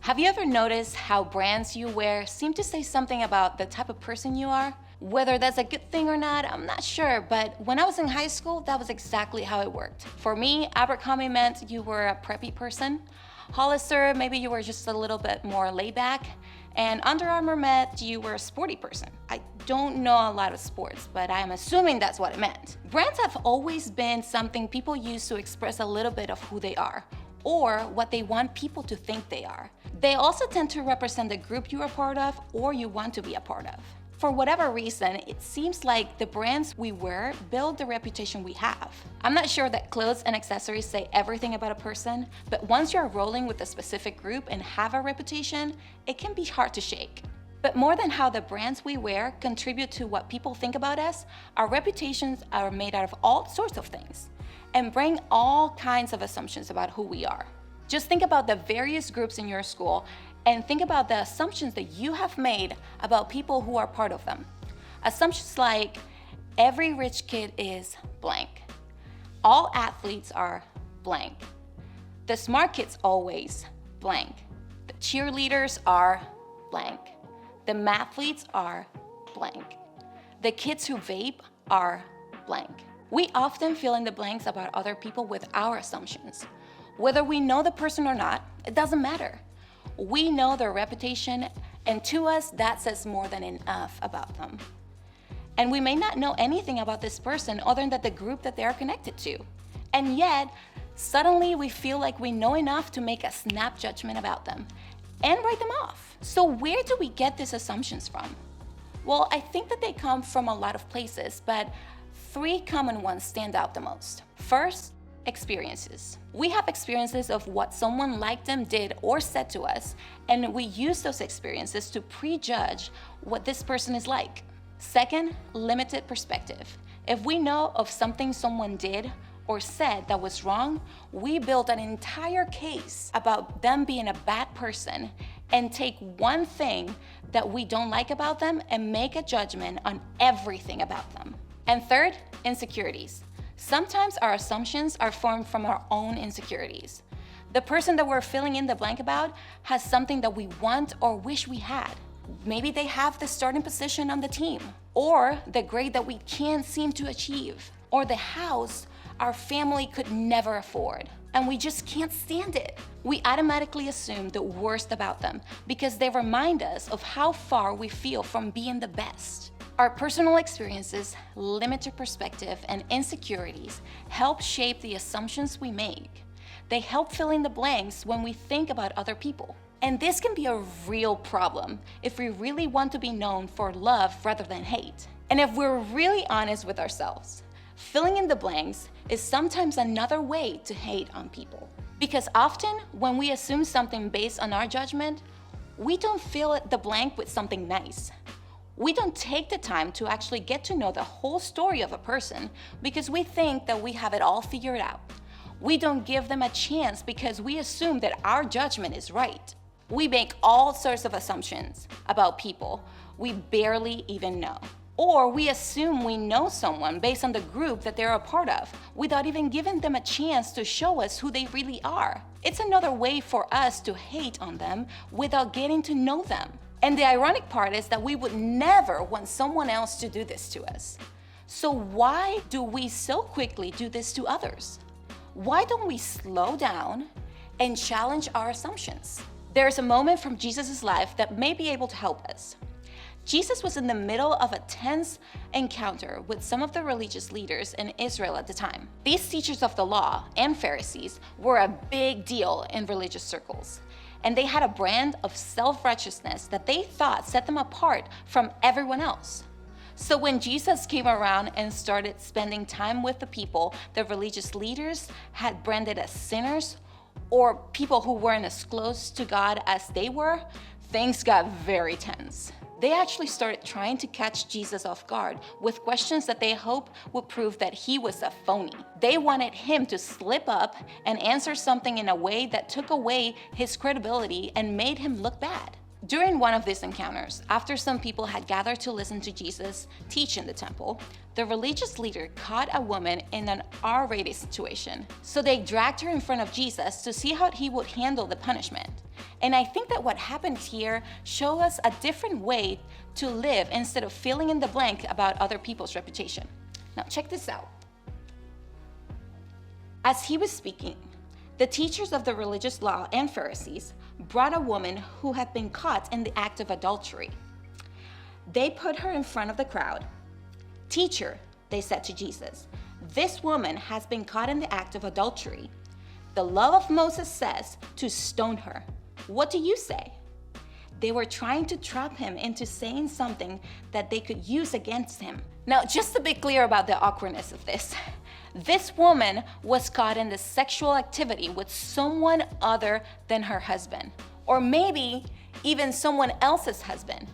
Have you ever noticed how brands you wear seem to say something about the type of person you are? Whether that's a good thing or not, I'm not sure, but when I was in high school, that was exactly how it worked. For me, Abercrombie meant you were a preppy person. Hollister, maybe you were just a little bit more laid back. And Under Armour meant you were a sporty person. I don't know a lot of sports, but I'm assuming that's what it meant. Brands have always been something people use to express a little bit of who they are, or what they want people to think they are. They also tend to represent the group you are part of or you want to be a part of. For whatever reason, it seems like the brands we wear build the reputation we have. I'm not sure that clothes and accessories say everything about a person, but once you're rolling with a specific group and have a reputation, it can be hard to shake. But more than how the brands we wear contribute to what people think about us, our reputations are made out of all sorts of things and bring all kinds of assumptions about who we are. Just think about the various groups in your school and think about the assumptions that you have made about people who are part of them. Assumptions like, every rich kid is blank. All athletes are blank. The smart kids always blank. The cheerleaders are blank. The mathletes are blank. The kids who vape are blank. We often fill in the blanks about other people with our assumptions. Whether we know the person or not, it doesn't matter. We know their reputation, and to us, that says more than enough about them. And we may not know anything about this person other than the group that they are connected to. And yet, suddenly we feel like we know enough to make a snap judgment about them and write them off. So where do we get these assumptions from? Well, I think that they come from a lot of places, but 3 common ones stand out the most. First, experiences. We have experiences of what someone like them did or said to us, and we use those experiences to prejudge what this person is like. Second, limited perspective. If we know of something someone did or said that was wrong, we build an entire case about them being a bad person and take one thing that we don't like about them and make a judgment on everything about them. And third, insecurities. Sometimes our assumptions are formed from our own insecurities. The person that we're filling in the blank about has something that we want or wish we had. Maybe they have the starting position on the team, or the grade that we can't seem to achieve, or the house our family could never afford, and we just can't stand it. We automatically assume the worst about them because they remind us of how far we feel from being the best. Our personal experiences, limited perspective, and insecurities help shape the assumptions we make. They help fill in the blanks when we think about other people. And this can be a real problem if we really want to be known for love rather than hate. And if we're really honest with ourselves, filling in the blanks is sometimes another way to hate on people. Because often when we assume something based on our judgment, we don't fill the blank with something nice. We don't take the time to actually get to know the whole story of a person because we think that we have it all figured out. We don't give them a chance because we assume that our judgment is right. We make all sorts of assumptions about people we barely even know. Or we assume we know someone based on the group that they're a part of without even giving them a chance to show us who they really are. It's another way for us to hate on them without getting to know them. And the ironic part is that we would never want someone else to do this to us. So why do we so quickly do this to others? Why don't we slow down and challenge our assumptions? There's a moment from Jesus' life that may be able to help us. Jesus was in the middle of a tense encounter with some of the religious leaders in Israel at the time. These teachers of the law and Pharisees were a big deal in religious circles, and they had a brand of self-righteousness that they thought set them apart from everyone else. So when Jesus came around and started spending time with the people the religious leaders had branded as sinners, or people who weren't as close to God as they were, things got very tense. They actually started trying to catch Jesus off guard with questions that they hoped would prove that he was a phony. They wanted him to slip up and answer something in a way that took away his credibility and made him look bad. During one of these encounters, after some people had gathered to listen to Jesus teach in the temple, the religious leader caught a woman in an R-rated situation. So they dragged her in front of Jesus to see how he would handle the punishment. And I think that what happened here shows us a different way to live instead of filling in the blank about other people's reputation. Now check this out. As he was speaking, the teachers of the religious law and Pharisees brought a woman who had been caught in the act of adultery. They put her in front of the crowd. "Teacher," they said to Jesus, "this woman has been caught in the act of adultery. The law of Moses says to stone her. What do you say?" They were trying to trap him into saying something that they could use against him. Now, just to be clear about the awkwardness of this woman was caught in the sexual activity with someone other than her husband, or maybe even someone else's husband.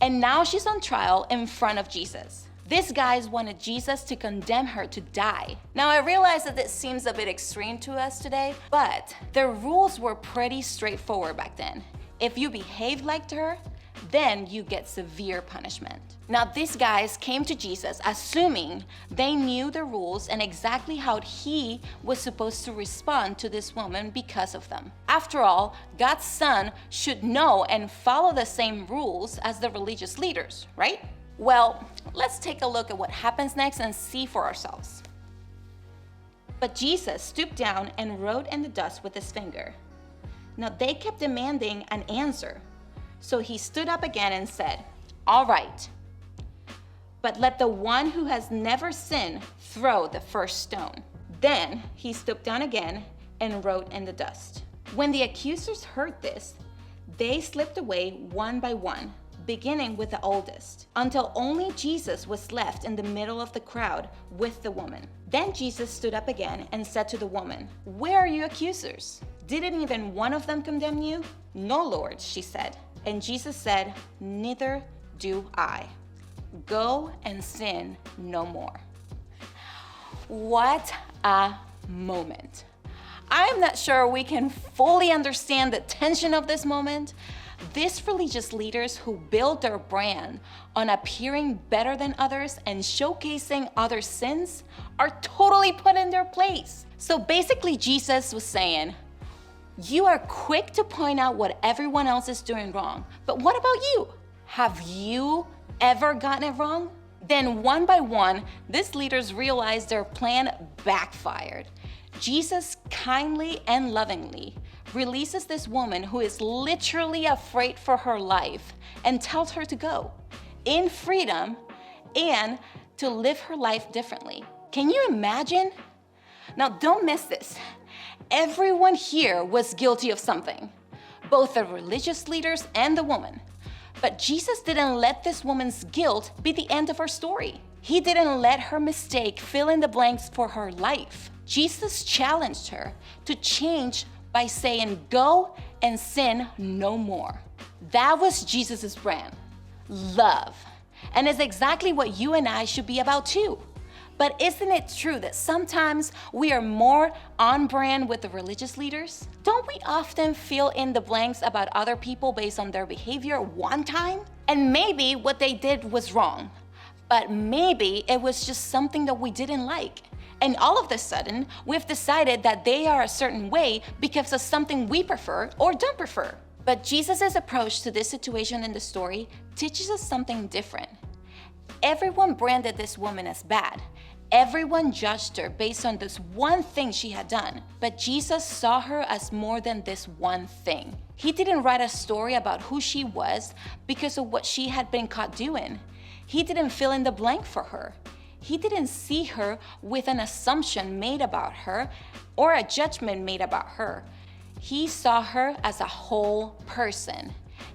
And now she's on trial in front of Jesus. These guys wanted Jesus to condemn her to die. Now, I realize that this seems a bit extreme to us today, but the rules were pretty straightforward back then. If you behaved like her, then you get severe punishment. Now, these guys came to Jesus assuming they knew the rules and exactly how he was supposed to respond to this woman because of them. After all, God's Son should know and follow the same rules as the religious leaders, right? Well, let's take a look at what happens next and see for ourselves. But Jesus stooped down and wrote in the dust with his finger. Now they kept demanding an answer. So he stood up again and said, "All right, but let the one who has never sinned throw the first stone." Then he stooped down again and wrote in the dust. When the accusers heard this, they slipped away one by one, beginning with the oldest, until only Jesus was left in the middle of the crowd with the woman. Then Jesus stood up again and said to the woman, "Where are your accusers? Didn't even one of them condemn you?" "No, Lord," she said. And Jesus said, "Neither do I. Go and sin no more." What a moment. I'm not sure we can fully understand the tension of this moment. These religious leaders who build their brand on appearing better than others and showcasing other sins are totally put in their place. So basically, Jesus was saying, you are quick to point out what everyone else is doing wrong, but what about you? Have you ever gotten it wrong? Then one by one, these leaders realized their plan backfired. Jesus kindly and lovingly releases this woman who is literally afraid for her life and tells her to go in freedom and to live her life differently. Can you imagine? Now, don't miss this. Everyone here was guilty of something, both the religious leaders and the woman. But Jesus didn't let this woman's guilt be the end of her story. He didn't let her mistake fill in the blanks for her life. Jesus challenged her to change by saying, "Go and sin no more." That was Jesus's brand, love. And it's exactly what you and I should be about too. But isn't it true that sometimes we are more on brand with the religious leaders? Don't we often fill in the blanks about other people based on their behavior one time? And maybe what they did was wrong, but maybe it was just something that we didn't like. And all of a sudden, we've decided that they are a certain way because of something we prefer or don't prefer. But Jesus' approach to this situation in the story teaches us something different. Everyone branded this woman as bad. Everyone judged her based on this one thing she had done. But Jesus saw her as more than this one thing. He didn't write a story about who she was because of what she had been caught doing. He didn't fill in the blank for her. He didn't see her with an assumption made about her or a judgment made about her. He saw her as a whole person.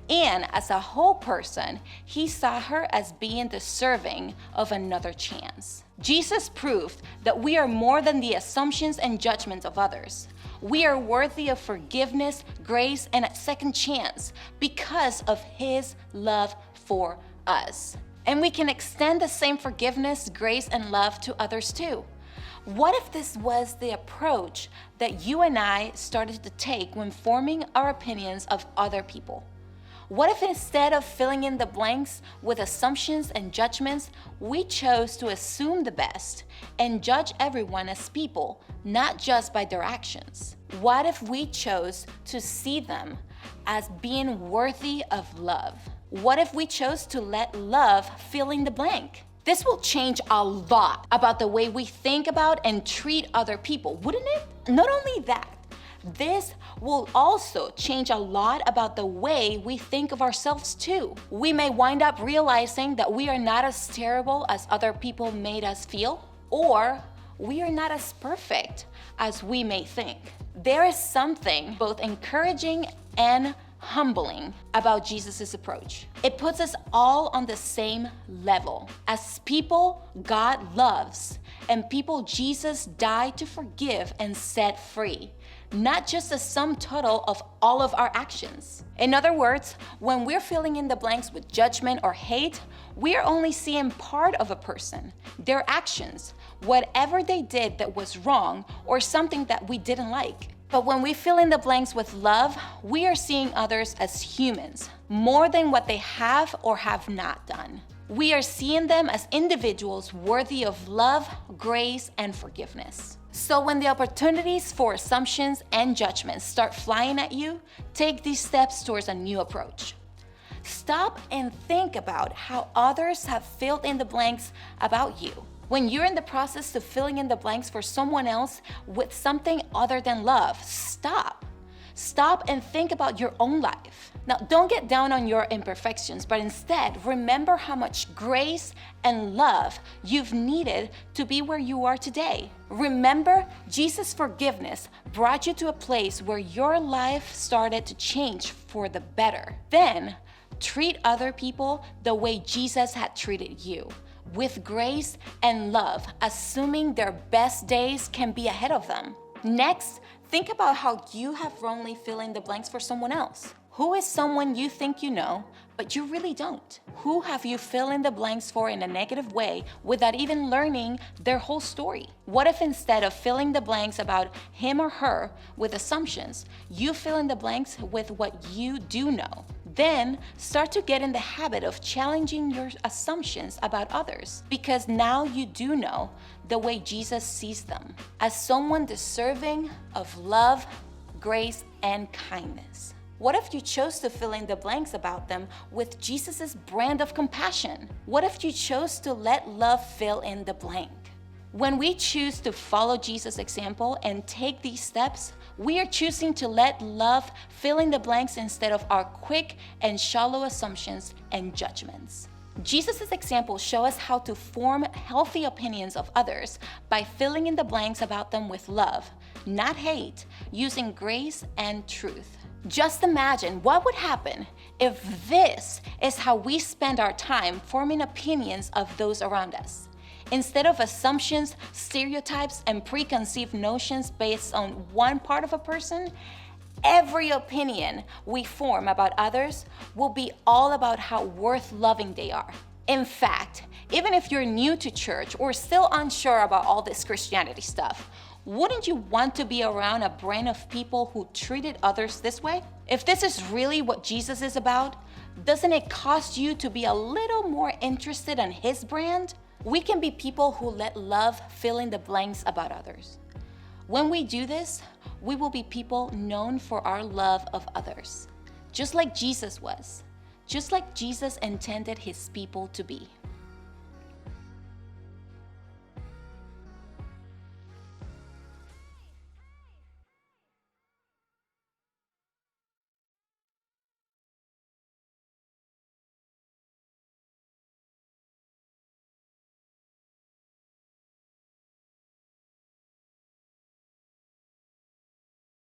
And as a whole person, he saw her as being deserving of another chance. Jesus proved that we are more than the assumptions and judgments of others. We are worthy of forgiveness, grace, and a second chance because of his love for us. And we can extend the same forgiveness, grace, and love to others too. What if this was the approach that you and I started to take when forming our opinions of other people? What if instead of filling in the blanks with assumptions and judgments, we chose to assume the best and judge everyone as people, not just by their actions? What if we chose to see them as being worthy of love. What if we chose to let love fill in the blank? This will change a lot about the way we think about and treat other people, wouldn't it? Not only that, this will also change a lot about the way we think of ourselves too. We may wind up realizing that we are not as terrible as other people made us feel, or we are not as perfect as we may think. There is something both encouraging and humbling about Jesus' approach. It puts us all on the same level as people God loves and people Jesus died to forgive and set free, not just a sum total of all of our actions. In other words, when we're filling in the blanks with judgment or hate, we're only seeing part of a person, their actions, whatever they did that was wrong or something that we didn't like. But when we fill in the blanks with love, we are seeing others as humans, more than what they have or have not done. We are seeing them as individuals worthy of love, grace, and forgiveness. So when the opportunities for assumptions and judgments start flying at you, take these steps towards a new approach. Stop and think about how others have filled in the blanks about you. When you're in the process of filling in the blanks for someone else with something other than love, stop. Stop and think about your own life. Now, don't get down on your imperfections, but instead remember how much grace and love you've needed to be where you are today. Remember, Jesus' forgiveness brought you to a place where your life started to change for the better. Then, treat other people the way Jesus had treated you, with grace and love, assuming their best days can be ahead of them. Next, think about how you have wrongly filled in the blanks for someone else. Who is someone you think you know, but you really don't? Who have you filled in the blanks for in a negative way without even learning their whole story? What if instead of filling the blanks about him or her with assumptions, you fill in the blanks with what you do know? Then start to get in the habit of challenging your assumptions about others, because now you do know the way Jesus sees them, as someone deserving of love, grace, and kindness. What if you chose to fill in the blanks about them with Jesus' brand of compassion? What if you chose to let love fill in the blank? When we choose to follow Jesus' example and take these steps, we are choosing to let love fill in the blanks instead of our quick and shallow assumptions and judgments. Jesus' example shows us how to form healthy opinions of others by filling in the blanks about them with love, not hate, using grace and truth. Just imagine what would happen if this is how we spend our time forming opinions of those around us. Instead of assumptions, stereotypes, and preconceived notions based on one part of a person, every opinion we form about others will be all about how worth loving they are. In fact, even if you're new to church or still unsure about all this Christianity stuff, wouldn't you want to be around a brand of people who treated others this way? If this is really what Jesus is about, doesn't it cost you to be a little more interested in his brand? We can be people who let love fill in the blanks about others. When we do this, we will be people known for our love of others, just like Jesus was, just like Jesus intended his people to be.